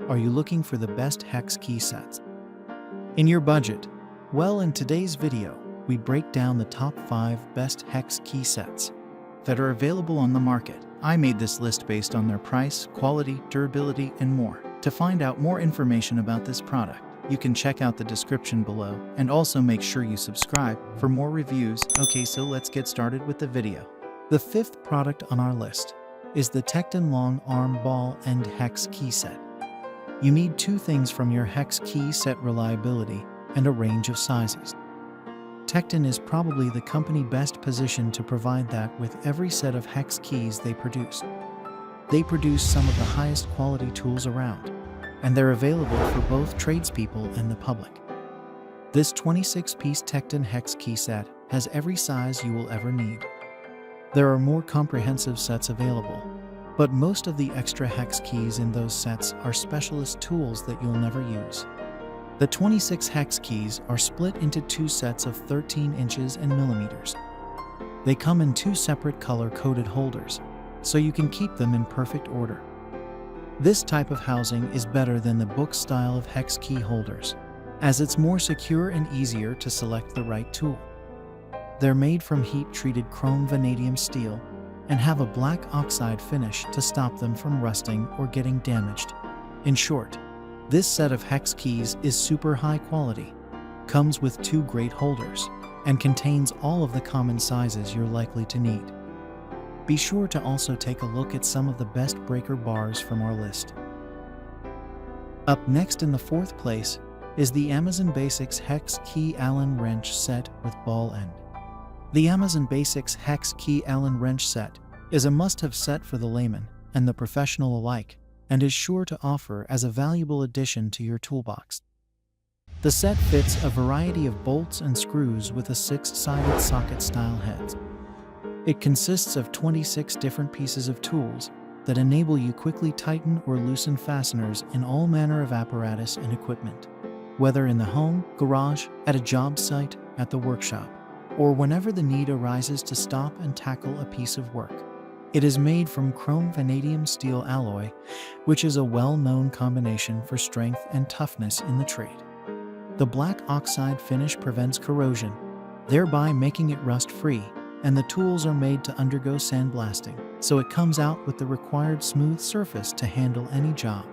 Are you looking for the best hex key sets in your budget? Well, in today's video, we break down the top 5 best hex key sets that are available on the market. I made this list based on their price, quality, durability, and more. To find out more information about this product, you can check out the description below, and also make sure you subscribe for more reviews. Okay, so let's get started with the video. The 5th product on our list is the TEKTON Long Arm Ball End Hex Key Set. You need 2 things from your hex key set: reliability and a range of sizes. TEKTON is probably the company best positioned to provide that with every set of hex keys they produce. They produce some of the highest quality tools around, and they're available for both tradespeople and the public. This 26-piece TEKTON hex key set has every size you will ever need. There are more comprehensive sets available, but most of the extra hex keys in those sets are specialist tools that you'll never use. The 26 hex keys are split into 2 sets of 13 inches and millimeters. They come in 2 separate color-coded holders, so you can keep them in perfect order. This type of housing is better than the book style of hex key holders, as it's more secure and easier to select the right tool. They're made from heat-treated chrome vanadium steel and have a black oxide finish to stop them from rusting or getting damaged. In short, this set of hex keys is super high quality, comes with 2 great holders, and contains all of the common sizes you're likely to need. Be sure to also take a look at some of the best breaker bars from our list. Up next in the 4th place is the Amazon Basics Hex Key Allen Wrench Set with Ball End. The Amazon Basics Hex Key Allen Wrench Set is a must-have set for the layman and the professional alike, and is sure to offer as a valuable addition to your toolbox. The set fits a variety of bolts and screws with a 6-sided socket-style head. It consists of 26 different pieces of tools that enable you quickly tighten or loosen fasteners in all manner of apparatus and equipment, whether in the home, garage, at a job site, at the workshop, or whenever the need arises to stop and tackle a piece of work. It is made from chrome vanadium steel alloy, which is a well-known combination for strength and toughness in the trade. The black oxide finish prevents corrosion, thereby making it rust-free, and the tools are made to undergo sandblasting, so it comes out with the required smooth surface to handle any job.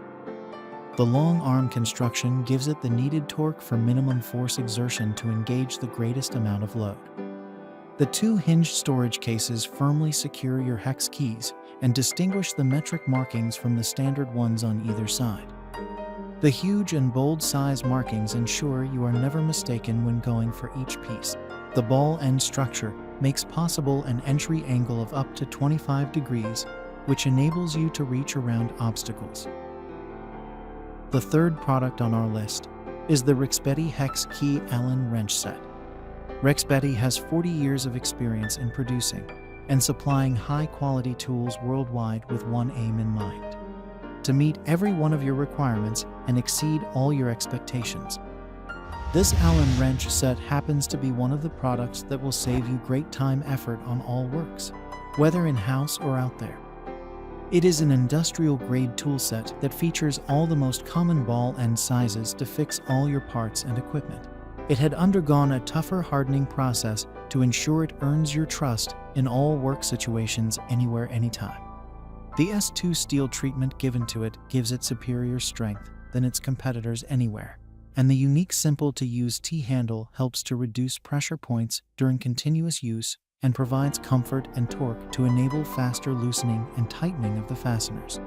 The long arm construction gives it the needed torque for minimum force exertion to engage the greatest amount of load. The 2 hinged storage cases firmly secure your hex keys and distinguish the metric markings from the standard ones on either side. The huge and bold size markings ensure you are never mistaken when going for each piece. The ball end structure makes possible an entry angle of up to 25 degrees, which enables you to reach around obstacles. The 3rd product on our list is the REXBETI Hex Key Allen Wrench Set. REXBETI has 40 years of experience in producing and supplying high-quality tools worldwide with one aim in mind: to meet every one of your requirements and exceed all your expectations. This Allen wrench set happens to be one of the products that will save you great time effort on all works, whether in-house or out there. It is an industrial-grade tool set that features all the most common ball end sizes to fix all your parts and equipment. It had undergone a tougher hardening process to ensure it earns your trust in all work situations anywhere, anytime. The S2 steel treatment given to it gives it superior strength than its competitors anywhere, and the unique simple-to-use T-handle helps to reduce pressure points during continuous use and provides comfort and torque to enable faster loosening and tightening of the fasteners.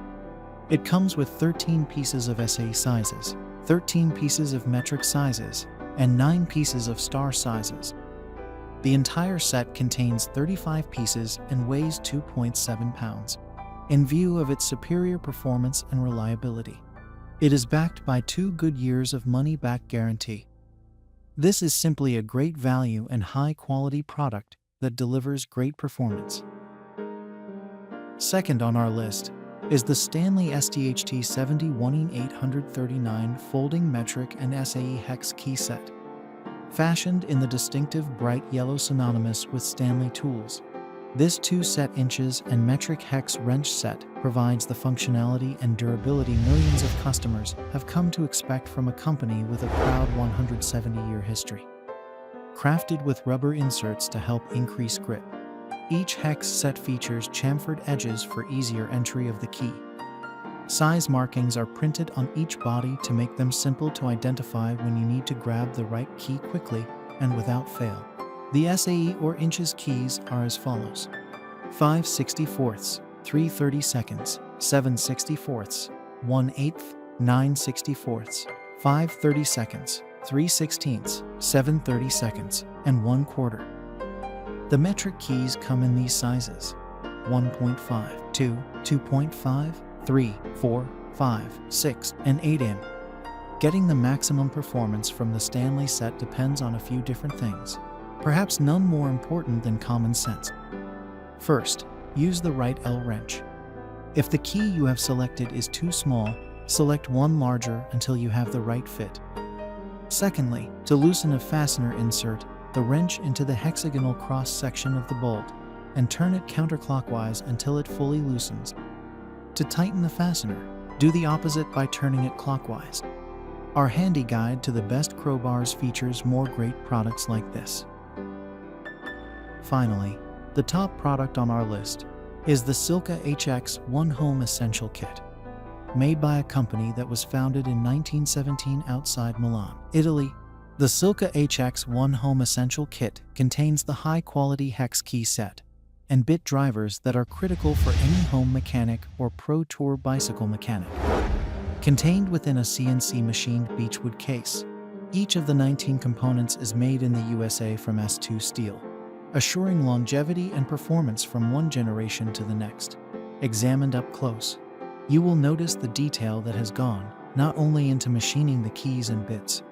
It comes with 13 pieces of SA sizes, 13 pieces of metric sizes, and 9 pieces of star sizes. The entire set contains 35 pieces and weighs 2.7 pounds. In view of its superior performance and reliability, it is backed by 2 good years of money-back guarantee. This is simply a great value and high-quality product that delivers great performance. Second on our list is the Stanley STHT 70-1839 Folding Metric and SAE Hex Key Set. Fashioned in the distinctive bright yellow synonymous with Stanley tools, This 2 set inches and metric hex wrench set provides the functionality and durability millions of customers have come to expect from a company with a proud 170-year history. Crafted with rubber inserts to help increase grip, each hex set features chamfered edges for easier entry of the key. Size markings are printed on each body to make them simple to identify when you need to grab the right key quickly and without fail. The SAE or inches keys are as follows: 5/64, 3/32, 7/64, 1/8, 9/64, 5/32, 3/16, 7/32, and 1/4. The metric keys come in these sizes: 1.5, 2, 2.5, 3, 4, 5, 6, and 8 in. Getting the maximum performance from the Stanley set depends on a few different things, perhaps none more important than common sense. First, use the right L wrench. If the key you have selected is too small, select one larger until you have the right fit. Secondly, to loosen a fastener, insert the wrench into the hexagonal cross section of the bolt and turn it counterclockwise until it fully loosens. To tighten the fastener, do the opposite by turning it clockwise. Our handy guide to the best crowbars features more great products like this. Finally, the top product on our list is the SILCA HX1 Home Essential Kit. Made by a company that was founded in 1917 outside Milan, Italy, the SILCA HX1 Home Essential Kit contains the high-quality Hex Key Set and bit drivers that are critical for any home mechanic or pro tour bicycle mechanic. Contained within a CNC machined beechwood case, each of the 19 components is made in the USA from S2 steel, assuring longevity and performance from one generation to the next. Examined up close, you will notice the detail that has gone not only into machining the keys and bits,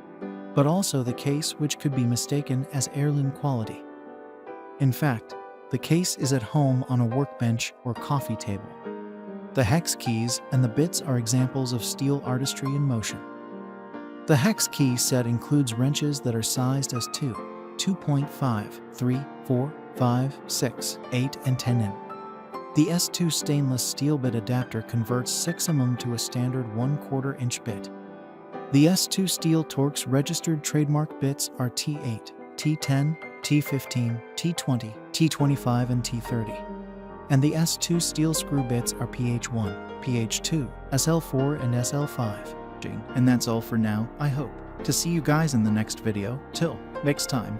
but also the case, which could be mistaken as heirloom quality. In fact, the case is at home on a workbench or coffee table. The hex keys and the bits are examples of steel artistry in motion. The Hex Key Set includes wrenches that are sized as 2, 2.5, 3, 4, 5, 6, 8, and 10 in. The S2 stainless steel bit adapter converts 6 mm to a standard 1/4 inch bit. The S2 Steel Torx registered trademark bits are T8, T10, T15, T20, T25, and T30. And the S2 steel screw bits are PH1, PH2, SL4, and SL5. And that's all for now. I hope to see you guys in the next video. Till next time.